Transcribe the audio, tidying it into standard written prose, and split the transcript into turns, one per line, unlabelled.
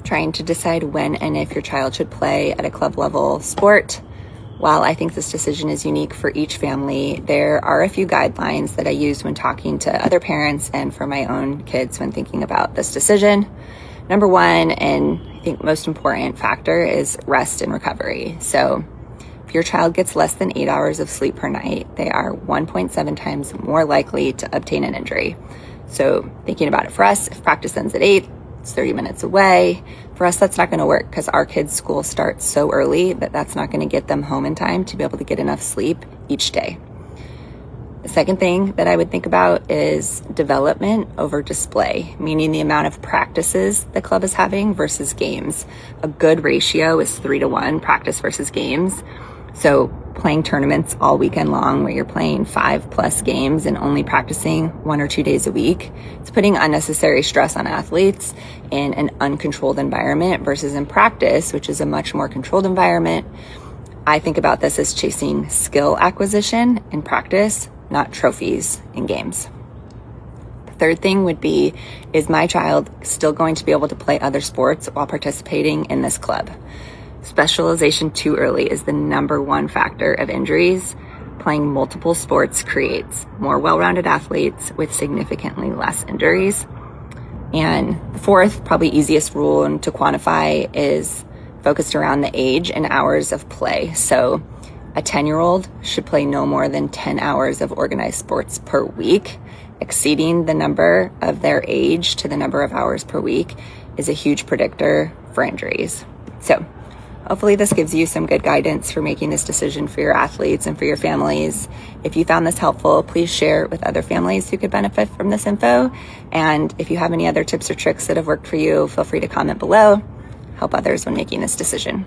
trying to decide when and if your child should play at a club level sport. While I think this decision is unique for each family, there are a few guidelines that I use when talking to other parents and for my own kids when thinking about this decision. Number one, and I think most important factor, is rest and recovery. So if your child gets less than 8 hours of sleep per night, they are 1.7 times more likely to obtain an injury. So thinking about it for us, if practice ends at 8, it's 30 minutes away. For us, that's not going to work because our kids' school starts so early that that's not going to get them home in time to be able to get enough sleep each day. The second thing that I would think about is development over display, meaning the amount of practices the club is having versus games. A good ratio is 3-to-1, practice versus games. So playing tournaments all weekend long where you're playing 5+ games and only practicing 1 or 2 days a week, it's putting unnecessary stress on athletes in an uncontrolled environment versus in practice, which is a much more controlled environment. I think about this as chasing skill acquisition in practice, not trophies in games. The third thing would be, is my child still going to be able to play other sports while participating in this club? Specialization too early is the number one factor of injuries. Playing multiple sports creates more well-rounded athletes with significantly less injuries. And the fourth, probably easiest rule to quantify, is focused around the age and hours of play. So a 10-year-old should play no more than 10 hours of organized sports per week. Exceeding the number of their age to the number of hours per week is a huge predictor for injuries. So hopefully this gives you some good guidance for making this decision for your athletes and for your families. If you found this helpful, please share it with other families who could benefit from this info. And if you have any other tips or tricks that have worked for you, feel free to comment below. Help others when making this decision.